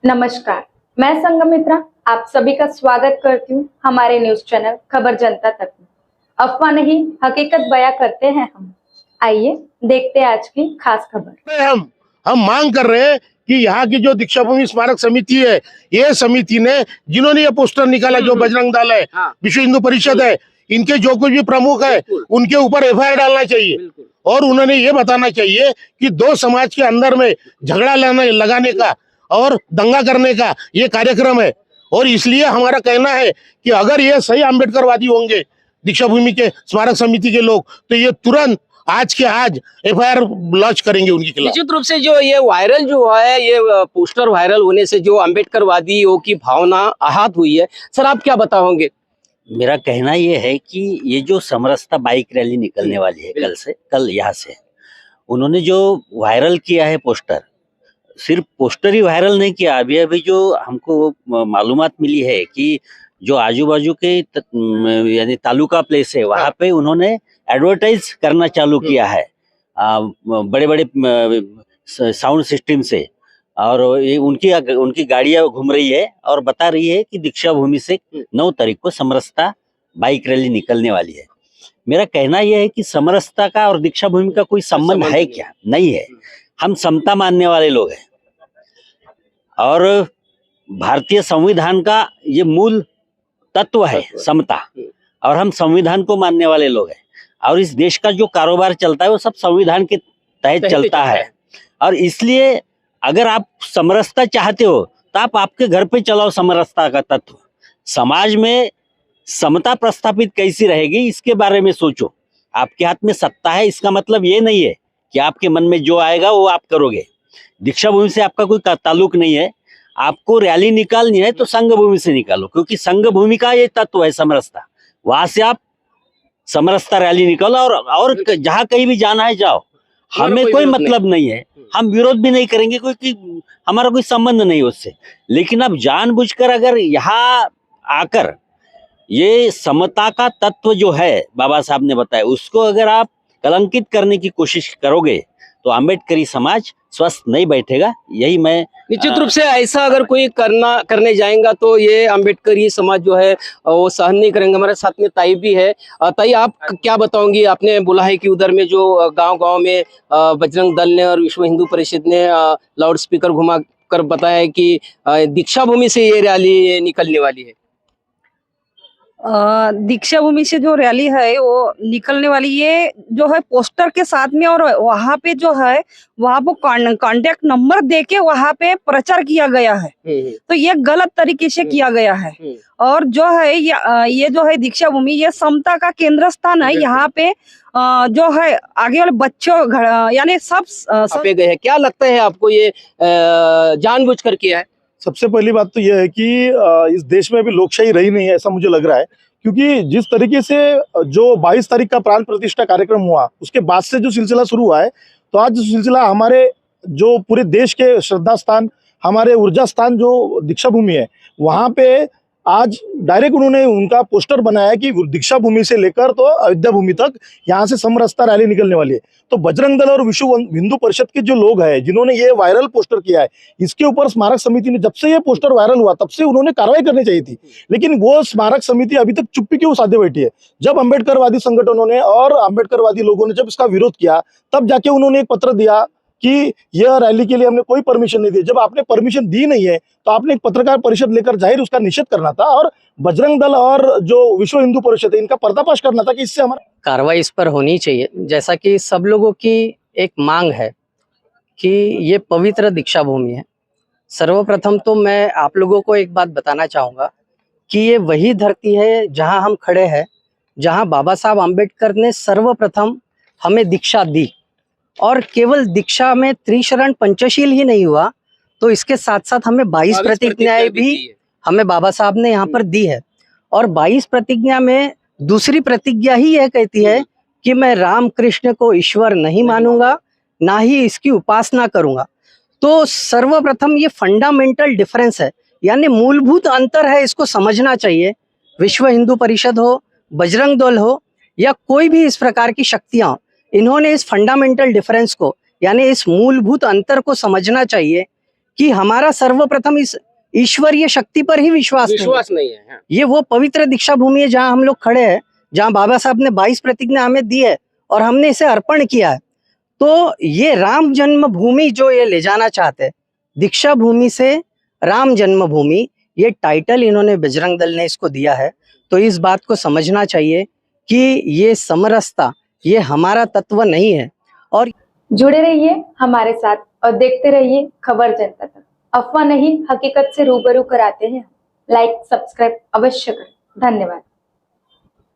नमस्कार, मैं संगमित्रा आप सभी का स्वागत करती हूँ हमारे न्यूज चैनल खबर जनता तक में। अफवाह नहीं, हकीकत बयां करते हैं हम। आइए देखते हैं आज की खास खबर। हम मांग कर रहे हैं कि यहाँ की जो दीक्षा भूमि स्मारक समिति है, ये समिति ने जिन्होंने ये पोस्टर निकाला, जो बजरंग दल है, विश्व हिंदू परिषद है, इनके जो कुछ भी प्रमुख है उनके ऊपर एफआईआर डालना चाहिए। और उन्होंने ये बताना चाहिए कि दो समाज के अंदर में झगड़ा लगाने का और दंगा करने का ये कार्यक्रम है। और इसलिए हमारा कहना है कि अगर ये सही अम्बेडकरवादी होंगे दीक्षा भूमि के स्मारक समिति के लोग, तो ये तुरंत आज के आज एफआईआर लॉन्च करेंगे उनके खिलाफ। निश्चित रूप से जो ये वायरल जो है, ये पोस्टर वायरल होने से जो अम्बेडकरवादियों की भावना आहत हुई है, सर आप क्या बताओगे? मेरा कहना ये है कि ये जो समरसता बाइक रैली निकलने वाली है कल यहाँ से, उन्होंने जो वायरल किया है पोस्टर, सिर्फ पोस्टर ही वायरल नहीं किया, अभी जो हमको मालूमात मिली है कि जो आजू बाजू के यानी तालुका प्लेस है वहाँ पे उन्होंने एडवर्टाइज करना चालू किया है बड़े बड़े साउंड सिस्टम से। और ये उनकी गाड़ियां घूम रही है और बता रही है कि दीक्षा भूमि से 9 तारीख को समरसता बाइक रैली निकलने वाली है। मेरा कहना यह है कि समरसता का और दीक्षा भूमि का कोई संबंध है क्या? नहीं है। हम समता मानने वाले लोग हैं और भारतीय संविधान का ये मूल तत्व है समता, और हम संविधान को मानने वाले लोग हैं। और इस देश का जो कारोबार चलता है वो सब संविधान के तहत चलता है। और इसलिए अगर आप समरसता चाहते हो तो आप आपके घर पे चलाओ समरसता का तत्व। समाज में समता प्रस्थापित कैसी रहेगी इसके बारे में सोचो। आपके हाथ में सत्ता है, इसका मतलब ये नहीं है कि आपके मन में जो आएगा वो आप करोगे। दीक्षा भूमि से आपका कोई ताल्लुक नहीं है। आपको रैली निकालनी है तो संघ भूमि से निकालो, क्योंकि संघ भूमि का ये तत्व है समरसता। वहां से आप समरसता रैली निकालो और जहां कहीं भी जाना है जाओ, हमें कोई मतलब नहीं है। हम विरोध भी नहीं करेंगे, क्योंकि हमारा कोई संबंध नहीं उससे। लेकिन अब जानबूझकर अगर यहाँ आकर ये समता का तत्व जो है बाबा साहब ने बताया, उसको अगर आप कलंकित करने की कोशिश करोगे तो अम्बेडकरी समाज स्वस्थ नहीं बैठेगा। यही मैं निश्चित रूप से ऐसा अगर कोई करने जाएगा तो ये अम्बेडकरी समाज जो है वो सहन नहीं करेंगे। हमारे साथ में ताई भी है। ताई आप क्या बताओगी? आपने बोला है कि उधर में जो गांव-गांव में बजरंग दल ने और विश्व हिंदू परिषद ने लाउड स्पीकर घुमा कर बताया है कि दीक्षा भूमि से ये रैली निकलने वाली है। दीक्षा भूमि से जो रैली है वो निकलने वाली, ये जो है पोस्टर के साथ में, और वहाँ पे जो है वहाँ पे कांटेक्ट नंबर देके वहाँ पे प्रचार किया गया है। तो ये गलत तरीके से किया गया है। और जो है ये जो है दीक्षा भूमि, ये समता का केंद्र स्थान है। यहाँ पे जो है आगे वाले बच्चों यानी सब गए हैं। क्या लगता है आपको ये जानबूझकर किया है? सबसे पहली बात तो यह है कि इस देश में अभी लोकशाही रही नहीं है, ऐसा मुझे लग रहा है। क्योंकि जिस तरीके से जो 22 तारीख का प्राण प्रतिष्ठा कार्यक्रम हुआ, उसके बाद से जो सिलसिला शुरू हुआ है, तो आज जो सिलसिला हमारे जो पूरे देश के श्रद्धा स्थान, हमारे ऊर्जा स्थान जो दीक्षा भूमि है, वहाँ पे आज डायरेक्ट उन्होंने उनका पोस्टर बनाया कि दीक्षा भूमि से लेकर तो अयोध्या भूमि तक यहाँ से समरसता रैली निकलने वाली है। तो बजरंग दल और विश्व हिंदू परिषद के जो लोग हैं जिन्होंने ये वायरल पोस्टर किया है, इसके ऊपर स्मारक समिति ने, जब से ये पोस्टर वायरल हुआ तब से उन्होंने कार्रवाई करनी चाहिए थी। लेकिन वो स्मारक समिति अभी तक चुप्पी क्यों साधे बैठी है? जब अम्बेडकरवादी संगठनों ने और अम्बेडकरवादी लोगों ने जब इसका विरोध किया, तब जाके उन्होंने एक पत्र दिया कि यह रैली के लिए हमने कोई परमिशन नहीं दी। जब आपने परमिशन दी नहीं है तो आपने एक पत्रकार परिषद लेकर जाहिर उसका निषेध करना था, और बजरंग दल और जो विश्व हिंदू परिषद है इनका पर्दाफाश करना था कि इससे हमारा कार्रवाई इस पर होनी चाहिए। जैसा कि सब लोगों की एक मांग है कि ये पवित्र दीक्षा भूमि है। सर्वप्रथम तो मैं आप लोगों को एक बात बताना चाहूँगा कि ये वही धरती है जहाँ हम खड़े हैं, जहाँ बाबा साहब आम्बेडकर ने सर्वप्रथम हमें दीक्षा दी। और केवल दीक्षा में त्रिशरण पंचशील ही नहीं हुआ, तो इसके साथ साथ हमें 22 प्रतिज्ञाएं भी हमें बाबा साहब ने यहाँ पर दी है। और 22 प्रतिज्ञा में दूसरी प्रतिज्ञा ही यह कहती है कि मैं राम कृष्ण को ईश्वर नहीं मानूंगा, ना ही इसकी उपासना करूंगा। तो सर्वप्रथम ये फंडामेंटल डिफरेंस है, यानी मूलभूत अंतर है, इसको समझना चाहिए। विश्व हिंदू परिषद हो, बजरंग दल हो, या कोई भी इस प्रकार की शक्तियां, इन्होंने इस फंडामेंटल डिफरेंस को, यानी इस मूलभूत अंतर को समझना चाहिए कि हमारा सर्वप्रथम इस ईश्वरीय शक्ति पर ही विश्वास नहीं है। विश्वास नहीं है। हाँ। ये वो पवित्र दीक्षा भूमि है जहाँ हम लोग खड़े हैं, जहाँ बाबा साहब ने 22 प्रतिज्ञा हमें दी है और हमने इसे अर्पण किया है। तो ये राम जन्मभूमि जो ये ले जाना चाहते हैं, दीक्षा भूमि से राम जन्मभूमि, ये टाइटल इन्होंने बजरंग दल ने इसको दिया है। तो इस बात को समझना चाहिए कि ये समरसता ये हमारा तत्व नहीं है। और जुड़े रहिए हमारे साथ और देखते रहिए खबर जनता तक। अफवाह नहीं, हकीकत से रूबरू कराते हैं। लाइक सब्सक्राइब अवश्य करें। धन्यवाद।